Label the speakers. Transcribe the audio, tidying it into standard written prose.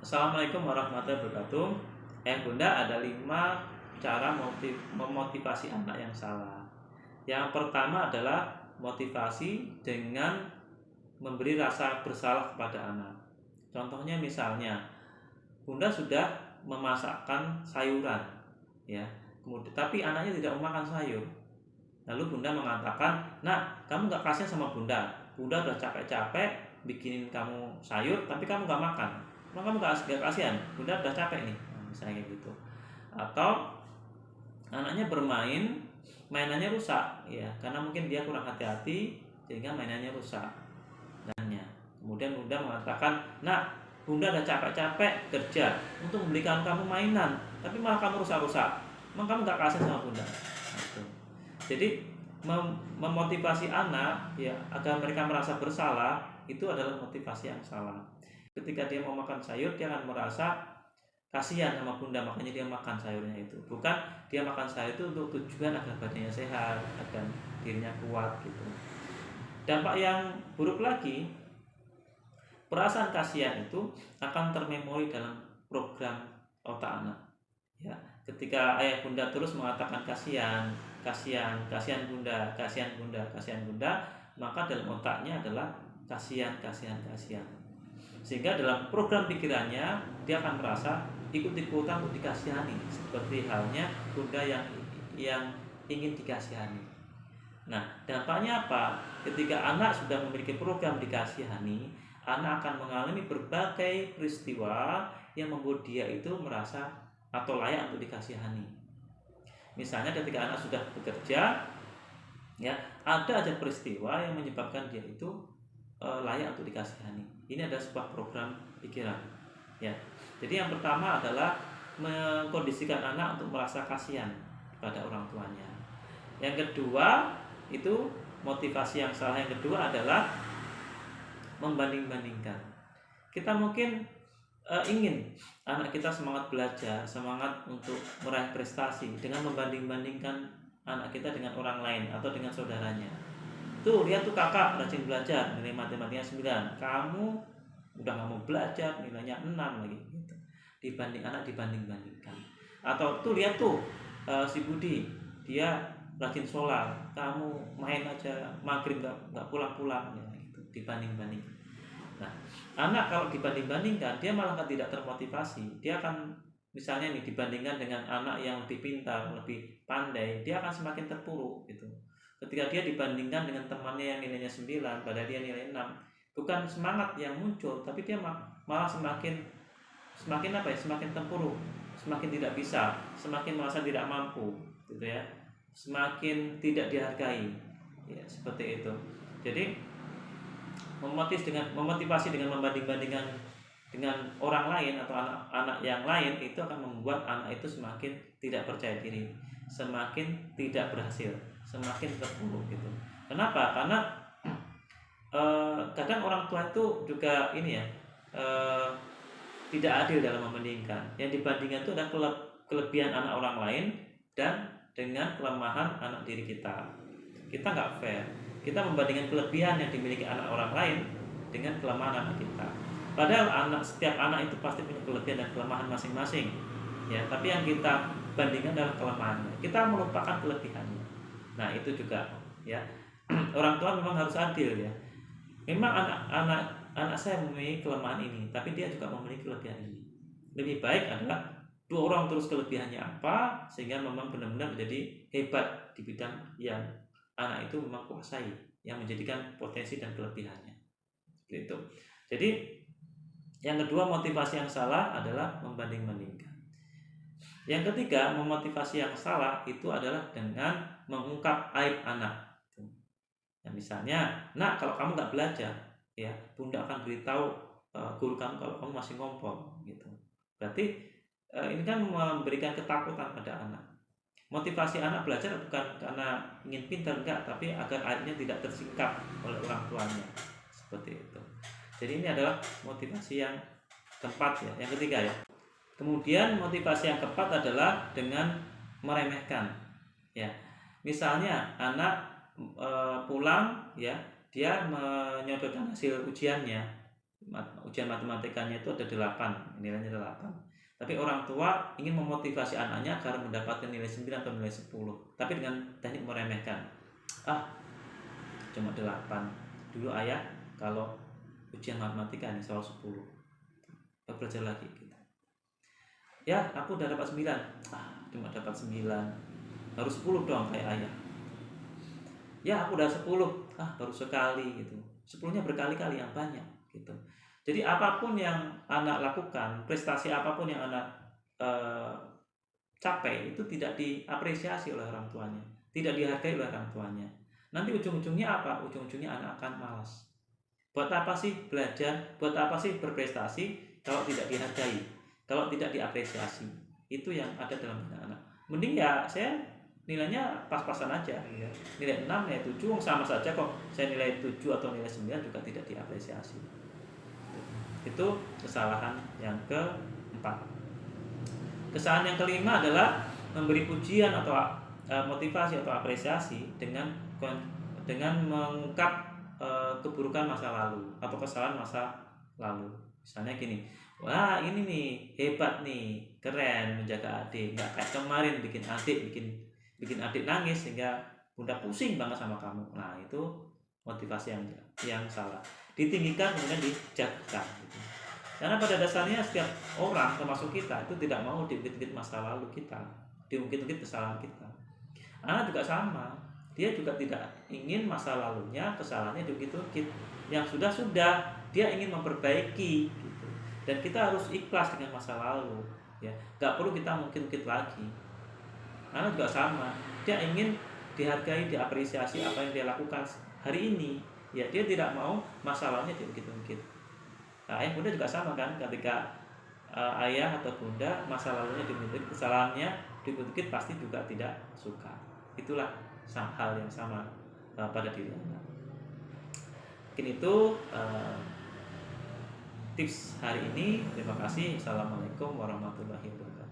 Speaker 1: Assalamualaikum warahmatullahi wabarakatuh. Bunda, ada 5 cara memotivasi anak yang salah. Yang pertama adalah motivasi dengan memberi rasa bersalah kepada anak. Contohnya misalnya, Bunda sudah memasakkan sayuran, ya. Kemudian tapi anaknya tidak mau makan sayur. Lalu Bunda mengatakan, "Nak, kamu nggak kasihan sama Bunda. Bunda udah capek-capek bikinin kamu sayur, tapi kamu nggak makan. Emang kamu nggak kasihan? Bunda udah capek nih." Nah, misalnya kayak gitu. Atau anaknya bermain, mainannya rusak, ya, karena mungkin dia kurang hati-hati sehingga mainannya rusak. Kemudian Bunda mengatakan, "Nak, Bunda udah capek-capek kerja untuk membelikan kamu mainan, tapi malah kamu rusak-rusak. Emang kamu nggak kasihan sama Bunda?" Gitu. Jadi memotivasi anak, ya, agar mereka merasa bersalah itu adalah motivasi yang salah. Ketika dia mau makan sayur, dia akan merasa kasihan sama Bunda, makanya dia makan sayurnya itu. Bukan dia makan sayur itu untuk tujuan agar badannya sehat, agar dirinya kuat gitu. Dampak yang buruk lagi, perasaan kasihan itu akan termemori dalam program otak anak. Ya, ketika ayah Bunda terus mengatakan kasihan, kasihan, kasihan Bunda, kasihan Bunda, kasihan Bunda, maka dalam otaknya adalah kasihan, kasihan, kasihan. Sehingga dalam program pikirannya dia akan merasa ikut-ikutan untuk dikasihani, seperti halnya Bunda yang ingin dikasihani. Nah, dampaknya apa? Ketika anak sudah memiliki program dikasihani, anak akan mengalami berbagai peristiwa yang membuat dia itu merasa atau layak untuk dikasihani. Misalnya ketika anak sudah bekerja, ya, ada aja peristiwa yang menyebabkan dia itu layak untuk dikasihani. Ini adalah sebuah program pikiran, ya. Jadi yang pertama adalah mengkondisikan anak untuk merasa kasihan pada orang tuanya. Yang kedua, itu motivasi yang salah yang kedua adalah membanding-bandingkan. Kita mungkin ingin anak kita semangat belajar, semangat untuk meraih prestasi dengan membanding-bandingkan anak kita dengan orang lain atau dengan saudaranya. Tuh, lihat tuh kakak rajin belajar, nilai matematikanya 9. Kamu udah nggak mau belajar, nilainya 6 lagi gitu. Anak dibanding-bandingkan. Atau tuh lihat tuh si Budi, dia rajin sholat, kamu main aja maghrib nggak pulang-pulang, ya, gitu. Dibanding-bandingkan. Nah, anak kalau dibanding-bandingkan, dia malah tidak termotivasi. Dia akan misalnya nih dibandingkan dengan anak yang lebih pintar, lebih pandai, dia akan semakin terpuruk gitu. Ketika dia dibandingkan dengan temannya yang nilainya 9, padahal dia nilai 6, bukan semangat yang muncul, tapi dia malah semakin apa ya? Semakin terpuruk, semakin tidak bisa, semakin merasa tidak mampu, gitu ya. Semakin tidak dihargai. Ya, seperti itu. Jadi memotivasi dengan membanding-bandingkan dengan orang lain atau anak-anak yang lain itu akan membuat anak itu semakin tidak percaya diri, semakin tidak berhasil, semakin terpuruk gitu. Kenapa? Karena kadang orang tua itu juga ini ya, tidak adil dalam membandingkan. Yang dibandingkan itu adalah kelebihan anak orang lain dan dengan kelemahan anak diri kita. Kita nggak fair. Kita membandingkan kelebihan yang dimiliki anak orang lain dengan kelemahan anak kita. Padahal setiap anak itu pasti punya kelebihan dan kelemahan masing-masing, ya. Tapi yang kita bandingkan adalah kelemahannya. Kita melupakan kelebihannya. Nah, itu juga, ya. Orang tua memang harus adil, ya. Memang anak saya memiliki kelemahan ini, tapi dia juga memiliki kelebihan ini. Lebih baik adalah dua orang terus kelebihannya apa, sehingga memang benar-benar menjadi hebat di bidang yang anak itu memang kuasai, yang menjadikan potensi dan kelebihannya gitu. Jadi yang kedua, motivasi yang salah adalah membanding-bandingkan. Yang ketiga, memotivasi yang salah itu adalah dengan mengungkap aib anak. Nah, misalnya, "Nak, kalau kamu nggak belajar, ya, Bunda akan beritahu guru kamu kalau kamu masih ngompol," gitu. Berarti ini kan memberikan ketakutan pada anak. Motivasi anak belajar bukan karena ingin pintar, enggak, tapi agar aibnya tidak tersingkap oleh orang tuanya, seperti itu. Jadi ini adalah motivasi yang keempat, ya, yang ketiga, ya. Kemudian motivasi yang keempat adalah dengan meremehkan, ya. Misalnya anak pulang, ya, dia menyodorkan hasil ujiannya, ujian matematikanya itu ada 8, nilainya 8. Tapi orang tua ingin memotivasi anaknya agar mendapatkan nilai 9 atau nilai 10, tapi dengan teknik meremehkan. Cuma 8. Dulu ayah kalau ujian matematika ini selalu 10. Belajar lagi gitu. Ya, aku udah dapat 9. Cuma dapat 9. Harus 10 dong kayak ayah. Ya, aku udah 10. Baru sekali gitu. 10-nya berkali-kali yang banyak gitu. Jadi apapun yang anak lakukan, prestasi apapun yang anak capai itu tidak diapresiasi oleh orang tuanya, tidak dihargai oleh orang tuanya. Nanti ujung-ujungnya apa? Ujung-ujungnya anak akan malas. Buat apa sih belajar? Buat apa sih berprestasi kalau tidak dihargai, kalau tidak diapresiasi? Itu yang ada dalam benak anak. Mending ya saya nilainya pas-pasan aja ya. Nilai 6, nilai 7 sama saja kok. Saya nilai 7 atau nilai 9 juga tidak diapresiasi. Itu kesalahan yang keempat. Kesalahan yang kelima adalah memberi pujian atau motivasi atau apresiasi dengan mengungkap keburukan masa lalu atau kesalahan masa lalu. Misalnya gini, wah ini nih hebat nih, keren menjaga adik, nggak kayak kemarin bikin adik nangis sehingga bunda pusing banget sama kamu. Nah itu motivasi yang salah. Ditinggikan kemudian dijatuhkan gitu. Karena pada dasarnya setiap orang termasuk kita itu tidak mau diungkit-ungkit masa lalu kita, diungkit-ungkit kesalahan kita. Anak juga sama, dia juga tidak ingin masa lalunya, kesalahannya diungkit-ungkit. Yang sudah dia ingin memperbaiki gitu. Dan kita harus ikhlas dengan masa lalu ya, nggak perlu kita ungkit-ungkit lagi. Anak juga sama, dia ingin dihargai, diapresiasi apa yang dia lakukan hari ini ya, dia tidak mau masalahnya diungkit-ungkit. Nah, ayah bunda juga sama kan, ketika ayah atau bunda masa lalunya diungkit, kesalahannya diungkit, pasti juga tidak suka. Itulah hal yang sama pada diri anak. Mungkin itu tips hari ini. Terima kasih. Assalamualaikum warahmatullahi wabarakatuh.